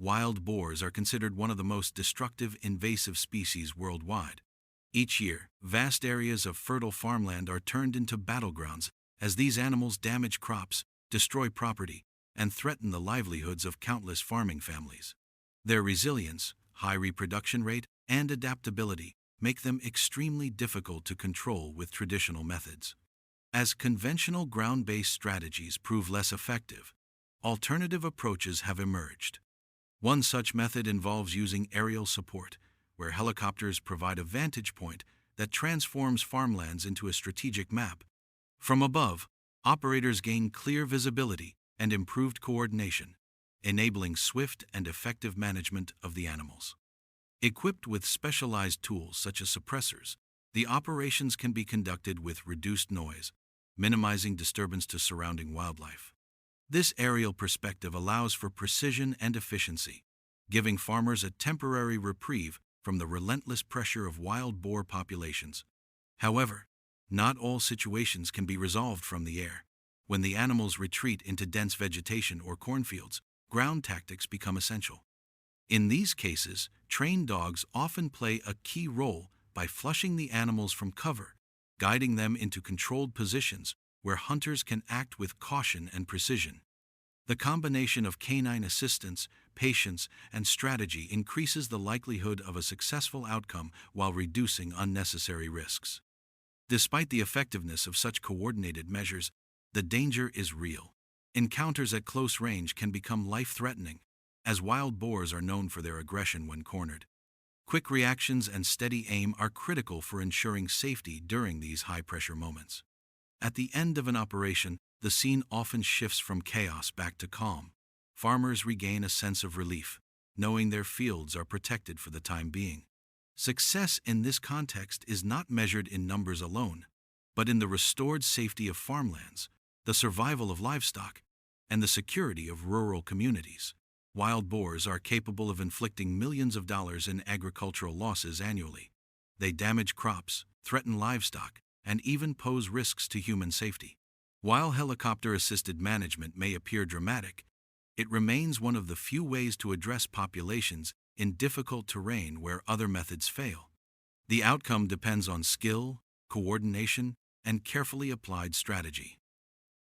Wild boars are considered one of the most destructive invasive species worldwide. Each year, vast areas of fertile farmland are turned into battlegrounds as these animals damage crops, destroy property, and threaten the livelihoods of countless farming families. Their resilience, high reproduction rate, and adaptability make them extremely difficult to control with traditional methods. As conventional ground-based strategies prove less effective, alternative approaches have emerged. One such method involves using aerial support, where helicopters provide a vantage point that transforms farmlands into a strategic map. From above, operators gain clear visibility and improved coordination, enabling swift and effective management of the animals. Equipped with specialized tools such as suppressors, the operations can be conducted with reduced noise, minimizing disturbance to surrounding wildlife. This aerial perspective allows for precision and efficiency, giving farmers a temporary reprieve from the relentless pressure of wild boar populations. However, not all situations can be resolved from the air. When the animals retreat into dense vegetation or cornfields, ground tactics become essential. In these cases, trained dogs often play a key role by flushing the animals from cover, guiding them into controlled positions where hunters can act with caution and precision. The combination of canine assistance, patience, and strategy increases the likelihood of a successful outcome while reducing unnecessary risks. Despite the effectiveness of such coordinated measures, the danger is real. Encounters at close range can become life-threatening, as wild boars are known for their aggression when cornered. Quick reactions and steady aim are critical for ensuring safety during these high-pressure moments. At the end of an operation, the scene often shifts from chaos back to calm. Farmers regain a sense of relief, knowing their fields are protected for the time being. Success in this context is not measured in numbers alone, but in the restored safety of farmlands, the survival of livestock, and the security of rural communities. Wild boars are capable of inflicting millions of dollars in agricultural losses annually. They damage crops, threaten livestock, and even pose risks to human safety. While helicopter-assisted management may appear dramatic, it remains one of the few ways to address populations in difficult terrain where other methods fail. The outcome depends on skill, coordination, and carefully applied strategy.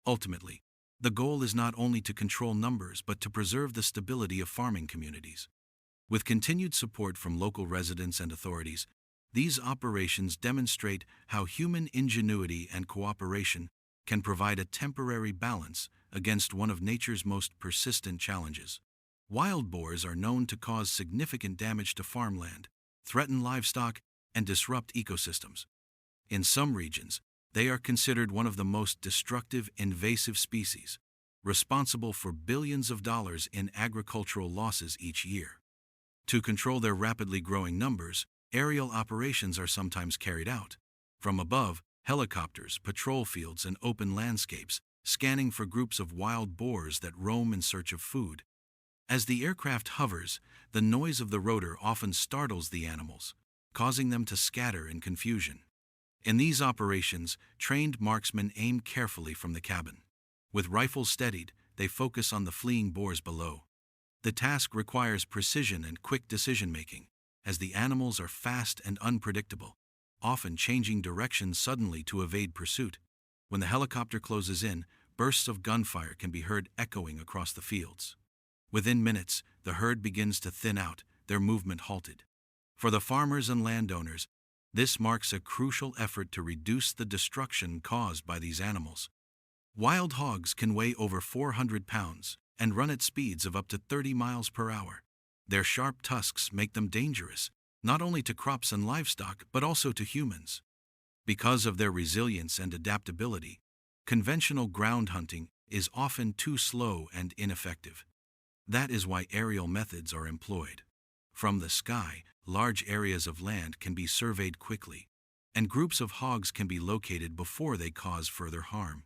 Ultimately, the goal is not only to control numbers but to preserve the stability of farming communities. With continued support from local residents and authorities, these operations demonstrate how human ingenuity and cooperation can provide a temporary balance against one of nature's most persistent challenges. Wild boars are known to cause significant damage to farmland, threaten livestock, and disrupt ecosystems. In some regions, they are considered one of the most destructive invasive species, responsible for billions of dollars in agricultural losses each year. To control their rapidly growing numbers, aerial operations are sometimes carried out. From above, helicopters patrol fields and open landscapes, scanning for groups of wild boars that roam in search of food. As the aircraft hovers, the noise of the rotor often startles the animals, causing them to scatter in confusion. In these operations, trained marksmen aim carefully from the cabin. With rifles steadied, they focus on the fleeing boars below. The task requires precision and quick decision-making, as the animals are fast and unpredictable, often changing direction suddenly to evade pursuit. When the helicopter closes in, bursts of gunfire can be heard echoing across the fields. Within minutes, the herd begins to thin out, their movement halted. For the farmers and landowners, this marks a crucial effort to reduce the destruction caused by these animals. Wild hogs can weigh over 400 pounds and run at speeds of up to 30 miles per hour. Their sharp tusks make them dangerous, not only to crops and livestock, but also to humans. Because of their resilience and adaptability, conventional ground hunting is often too slow and ineffective. That is why aerial methods are employed. From the sky, large areas of land can be surveyed quickly, and groups of hogs can be located before they cause further harm.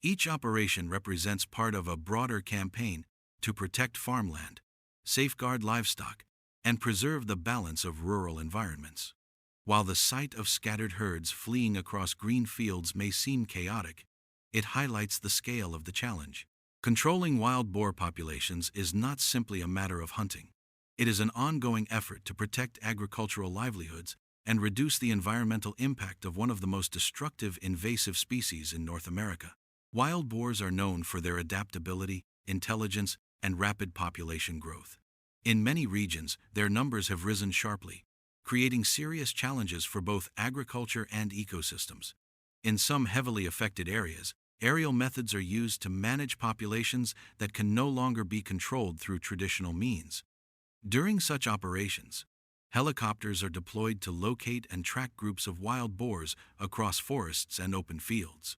Each operation represents part of a broader campaign to protect farmland, safeguard livestock, and preserve the balance of rural environments. While the sight of scattered herds fleeing across green fields may seem chaotic, it highlights the scale of the challenge. Controlling wild boar populations is not simply a matter of hunting. It is an ongoing effort to protect agricultural livelihoods and reduce the environmental impact of one of the most destructive invasive species in North America. Wild boars are known for their adaptability, intelligence, and rapid population growth. In many regions, their numbers have risen sharply, creating serious challenges for both agriculture and ecosystems. In some heavily affected areas, aerial methods are used to manage populations that can no longer be controlled through traditional means. During such operations, helicopters are deployed to locate and track groups of wild boars across forests and open fields.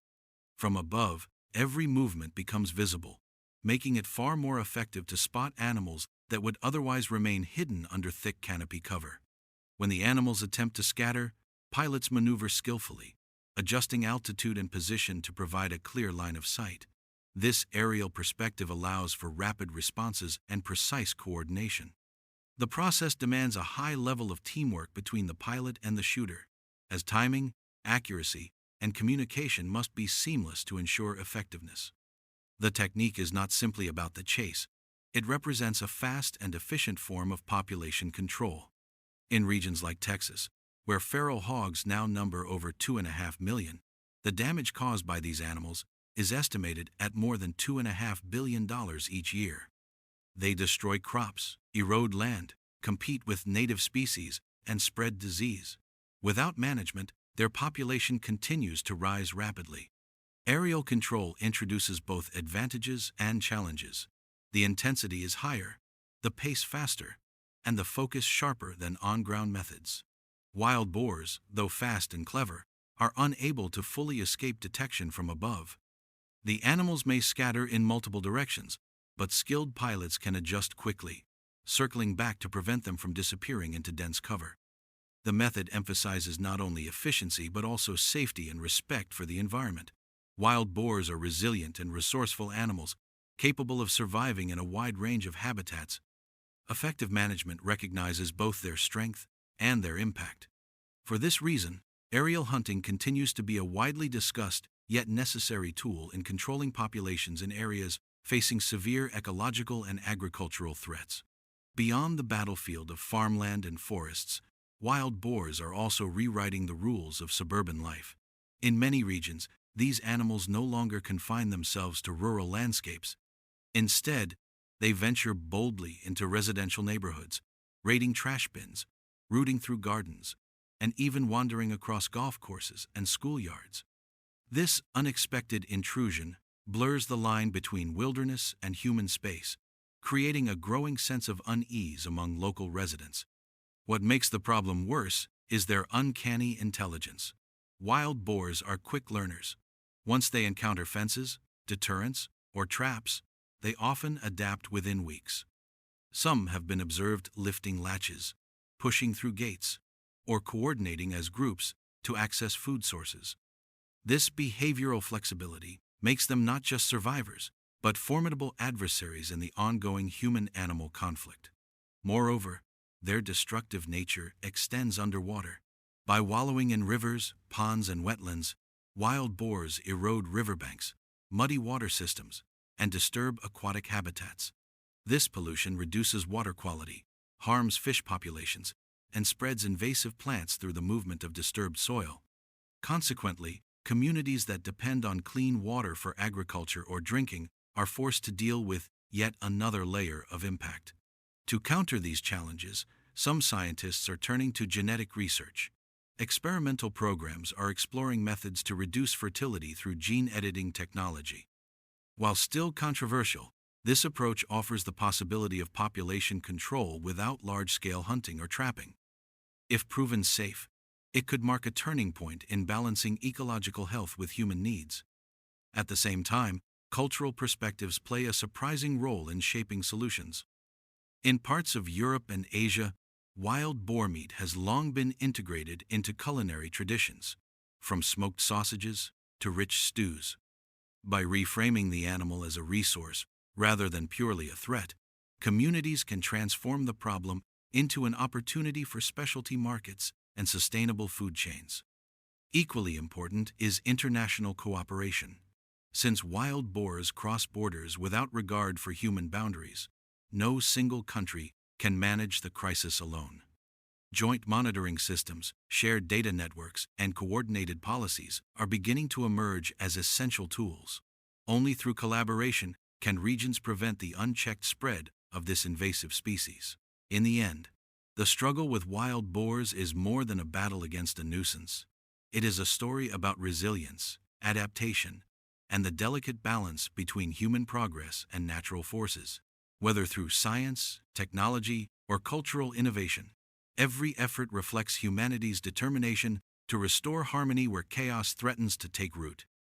From above, every movement becomes visible, making it far more effective to spot animals that would otherwise remain hidden under thick canopy cover. When the animals attempt to scatter, pilots maneuver skillfully, adjusting altitude and position to provide a clear line of sight. This aerial perspective allows for rapid responses and precise coordination. The process demands a high level of teamwork between the pilot and the shooter, as timing, accuracy, and communication must be seamless to ensure effectiveness. The technique is not simply about the chase. It represents a fast and efficient form of population control. In regions like Texas, where feral hogs now number over 2.5 million, the damage caused by these animals is estimated at more than $2.5 billion each year. They destroy crops, erode land, compete with native species, and spread disease. Without management, their population continues to rise rapidly. Aerial control introduces both advantages and challenges. The intensity is higher, the pace faster, and the focus sharper than on-ground methods. Wild boars, though fast and clever, are unable to fully escape detection from above. The animals may scatter in multiple directions, but skilled pilots can adjust quickly, circling back to prevent them from disappearing into dense cover. The method emphasizes not only efficiency but also safety and respect for the environment. Wild boars are resilient and resourceful animals, capable of surviving in a wide range of habitats. Effective management recognizes both their strength and their impact. For this reason, aerial hunting continues to be a widely discussed yet necessary tool in controlling populations in areas facing severe ecological and agricultural threats. Beyond the battlefield of farmland and forests, wild boars are also rewriting the rules of suburban life. In many regions, these animals no longer confine themselves to rural landscapes. Instead, they venture boldly into residential neighborhoods, raiding trash bins, rooting through gardens, and even wandering across golf courses and schoolyards. This unexpected intrusion blurs the line between wilderness and human space, creating a growing sense of unease among local residents. What makes the problem worse is their uncanny intelligence. Wild boars are quick learners. Once they encounter fences, deterrents, or traps, they often adapt within weeks. Some have been observed lifting latches, pushing through gates, or coordinating as groups to access food sources. This behavioral flexibility makes them not just survivors, but formidable adversaries in the ongoing human-animal conflict. Moreover, their destructive nature extends underwater. By wallowing in rivers, ponds, and wetlands, wild boars erode riverbanks, muddy water systems, and disturb aquatic habitats. This pollution reduces water quality, harms fish populations, and spreads invasive plants through the movement of disturbed soil. Consequently, communities that depend on clean water for agriculture or drinking are forced to deal with yet another layer of impact. To counter these challenges, some scientists are turning to genetic research. Experimental programs are exploring methods to reduce fertility through gene editing technology. While still controversial, this approach offers the possibility of population control without large-scale hunting or trapping. If proven safe, it could mark a turning point in balancing ecological health with human needs. At the same time, cultural perspectives play a surprising role in shaping solutions. In parts of Europe and Asia, wild boar meat has long been integrated into culinary traditions, from smoked sausages to rich stews. By reframing the animal as a resource rather than purely a threat, communities can transform the problem into an opportunity for specialty markets and sustainable food chains. Equally important is international cooperation. Since wild boars cross borders without regard for human boundaries, no single country can manage the crisis alone. Joint monitoring systems, shared data networks, and coordinated policies are beginning to emerge as essential tools. Only through collaboration can regions prevent the unchecked spread of this invasive species. In the end, the struggle with wild boars is more than a battle against a nuisance. It is a story about resilience, adaptation, and the delicate balance between human progress and natural forces. Whether through science, technology, or cultural innovation, every effort reflects humanity's determination to restore harmony where chaos threatens to take root.